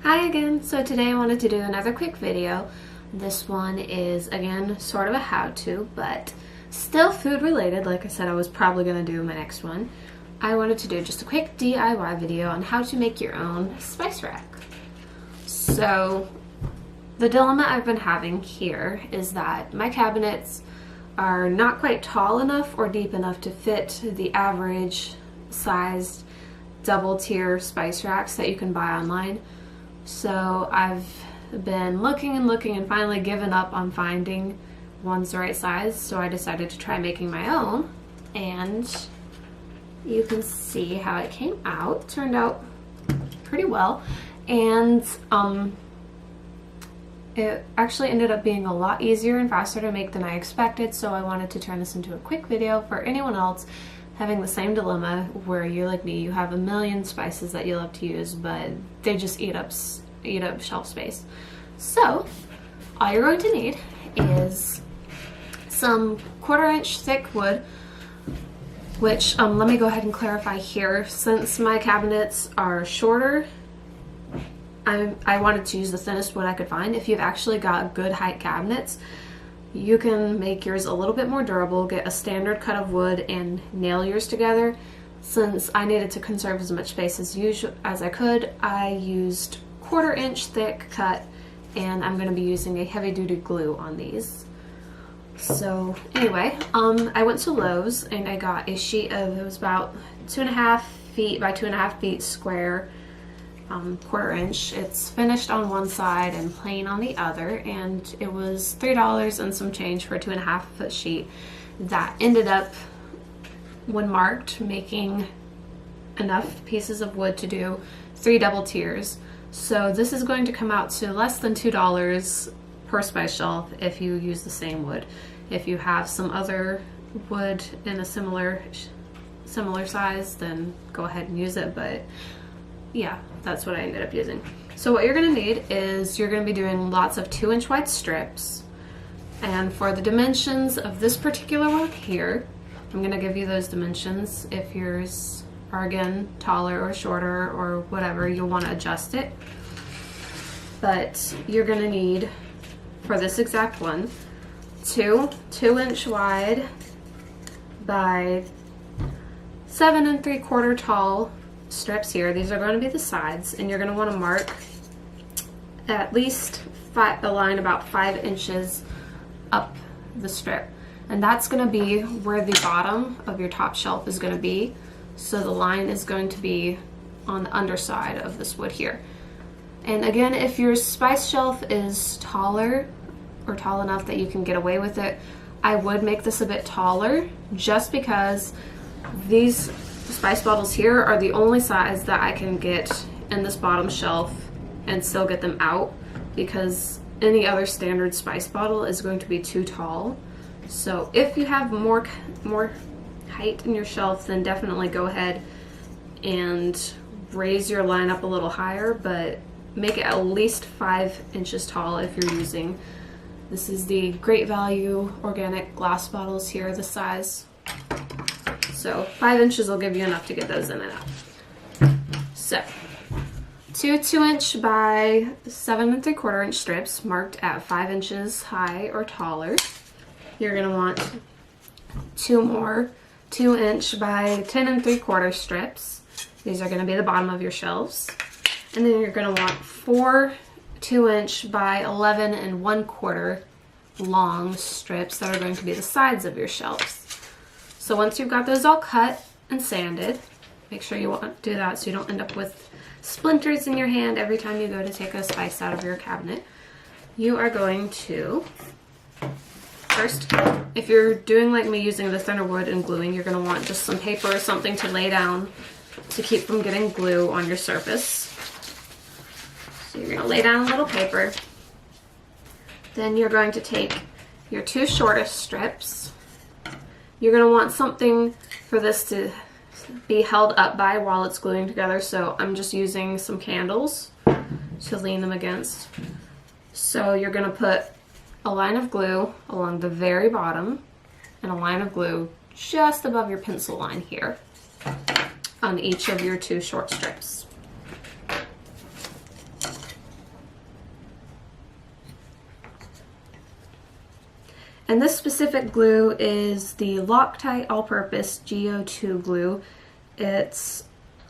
Hi again. So today I wanted to do another quick video. This one is again sort of a how-to, but still food related. Like I said, I was probably going to do my next one. I wanted to do just a quick DIY video on how to make your own spice rack. So the dilemma I've been having here is that my cabinets are not quite tall enough or deep enough to fit the average sized double tier spice racks that you can buy online. So I've been looking and finally given up on finding one's the right size, so I decided to try making my own, and you can see how it came out. It turned out pretty well, and it actually ended up being a lot easier and faster to make than I expected, so I wanted to turn this into a quick video for anyone else having the same dilemma where you're like me, you have a million spices that you love to use, but they just eat up shelf space. So all you're going to need is some 1/4 inch thick wood, which let me go ahead and clarify here. Since my cabinets are shorter, I wanted to use the thinnest wood I could find. If you've actually got good height cabinets, you can make yours a little bit more durable, get a standard cut of wood and nail yours together. Since I needed to conserve as much space as I could, I used 1/4 inch thick cut, and I'm going to be using a heavy duty glue on these. So anyway, I went to Lowe's and I got a sheet of, it was about 2.5 feet by 2.5 feet square, 1/4 inch. It's finished on one side and plain on the other, and it was $3 and some change for a 2.5 foot sheet. That ended up, when marked, making enough pieces of wood to do 3 double tiers. So this is going to come out to less than $2 per spice shelf if you use the same wood. If you have some other wood in a similar size, then go ahead and use it, but yeah, that's what I ended up using. So what you're going to need is you're going to be doing lots of 2-inch wide strips, and for the dimensions of this particular one here, I'm going to give you those dimensions. If yours are again taller or shorter or whatever, you'll want to adjust it. But you're going to need, for this exact one, 2-inch wide by 7 3/4 tall strips here. These are going to be the sides, and you're going to want to mark at least a line about 5 inches up the strip, and that's going to be where the bottom of your top shelf is going to be. So the line is going to be on the underside of this wood here. And again, if your spice shelf is taller or tall enough that you can get away with it, I would make this a bit taller, just because these spice bottles here are the only size that I can get in this bottom shelf and still get them out, because any other standard spice bottle is going to be too tall. So if you have more height in your shelf, then definitely go ahead and raise your line up a little higher, but make it at least 5 inches tall if you're using, this is the Great Value organic glass bottles here, the size. So 5 inches will give you enough to get those in and out. So 2-inch by 7 3/4 inch strips marked at 5 inches high or taller. You're going to want 2 more 2-inch by 10 3/4 strips. These are going to be the bottom of your shelves. And then you're going to want 4 2-inch by 11 1/4 long strips that are going to be the sides of your shelves. So once you've got those all cut and sanded, make sure you do that so you don't end up with splinters in your hand every time you go to take a spice out of your cabinet. You are going to, first, if you're doing like me using the thinner wood and gluing, you're going to want just some paper or something to lay down to keep from getting glue on your surface. So you're going to lay down a little paper. Then you're going to take your 2 shortest strips. You're going to want something for this to be held up by while it's gluing together, so I'm just using some candles to lean them against. So you're going to put a line of glue along the very bottom and a line of glue just above your pencil line here on each of your 2 short strips. And this specific glue is the Loctite All-Purpose GO2 glue. It's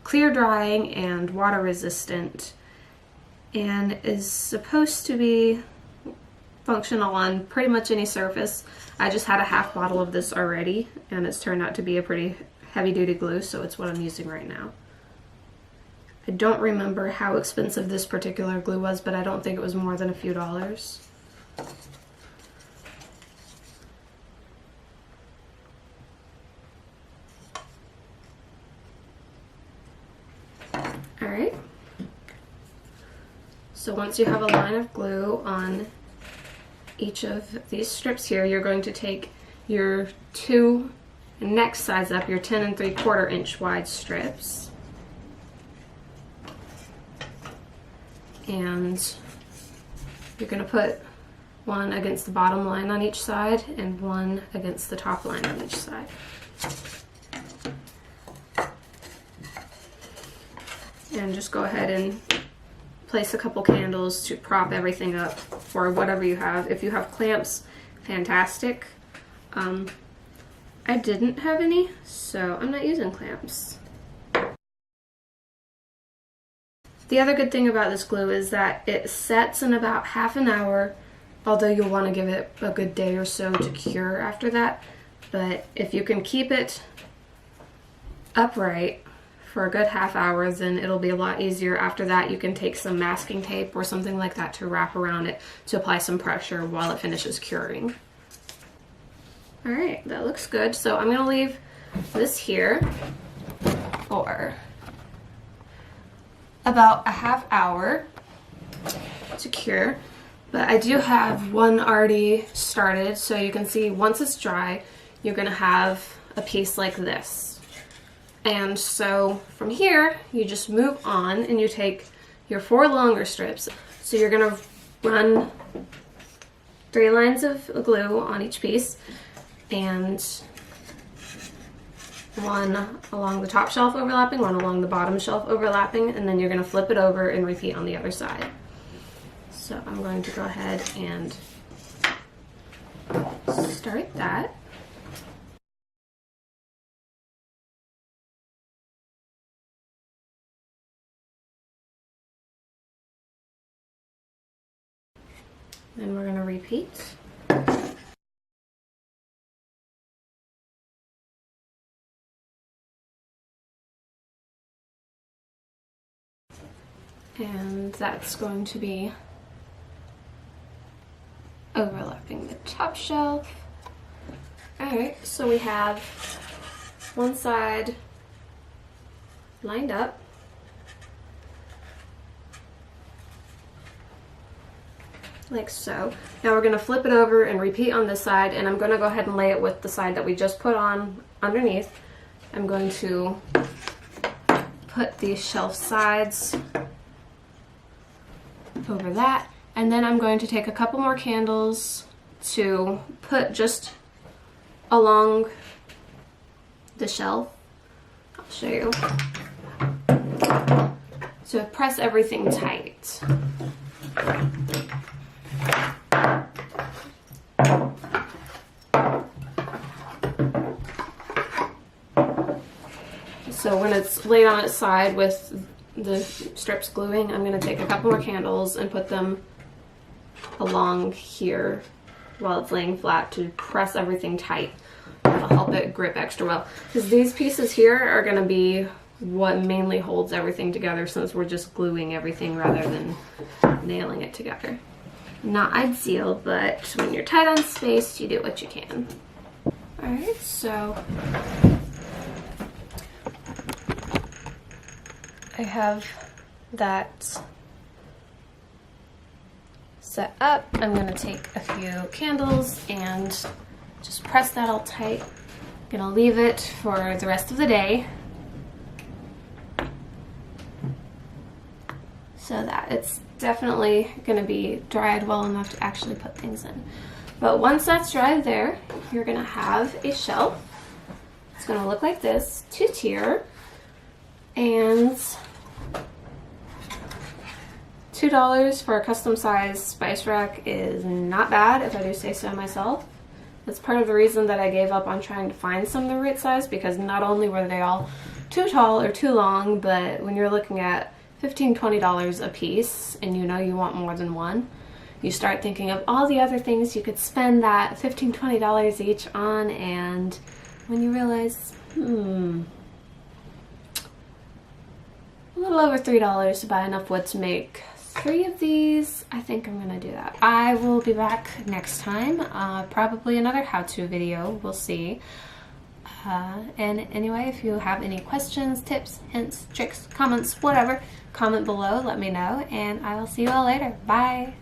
clear drying and water resistant and is supposed to be functional on pretty much any surface. I just had a half bottle of this already and it's turned out to be a pretty heavy duty glue, so it's what I'm using right now. I don't remember how expensive this particular glue was, but I don't think it was more than a few dollars. Alright, so once you have a line of glue on each of these strips here, you're going to take your two next size up, your 10 3/4 inch wide strips, and you're going to put one against the bottom line on each side and one against the top line on each side. And just go ahead and place a couple candles to prop everything up for whatever you have. If you have clamps, fantastic. I didn't have any, so I'm not using clamps. The other good thing about this glue is that it sets in about half an hour, although you'll want to give it a good day or so to cure after that. But if you can keep it upright for a good half hour, then it'll be a lot easier. After that, you can take some masking tape or something like that to wrap around it to apply some pressure while it finishes curing. All right, that looks good. So I'm gonna leave this here for about a half hour to cure, but I do have one already started, so you can see once it's dry, you're gonna have a piece like this. And so from here, you just move on and you take your 4 longer strips. So you're gonna run 3 lines of glue on each piece and one along the top shelf overlapping, one along the bottom shelf overlapping, and then you're gonna flip it over and repeat on the other side. So I'm going to go ahead and start that. Then we're gonna repeat. And that's going to be overlapping the top shelf. Alright, so we have one side lined up. Like so. Now we're going to flip it over and repeat on this side, and I'm going to go ahead and lay it with the side that we just put on underneath. I'm going to put these shelf sides over that, and then I'm going to take a couple more candles to put just along the shelf. I'll show you. So press everything tight. So when it's laid on its side with the strips gluing, I'm going to take a couple more candles and put them along here while it's laying flat to press everything tight. That'll help it grip extra well. Because these pieces here are going to be what mainly holds everything together, since we're just gluing everything rather than nailing it together. Not ideal, but when you're tight on space, you do what you can. Alright, so I have that set up. I'm going to take a few candles and just press that all tight. I'm going to leave it for the rest of the day so that it's definitely going to be dried well enough to actually put things in. But once that's dried there, you're going to have a shelf. It's going to look like this, 2-tier, and $2 for a custom size spice rack is not bad, if I do say so myself. That's part of the reason that I gave up on trying to find some the right size, because not only were they all too tall or too long, but when you're looking at $15–20 a piece and you know you want more than one, you start thinking of all the other things you could spend that $15–20 each on, and when you realize, a little over $3 to buy enough wood to make 3 of these, I think I'm gonna do that. I will be back next time, probably another how-to video, we'll see. And anyway, if you have any questions, tips, hints, tricks, comments, whatever, comment below, let me know, and I will see you all later. Bye!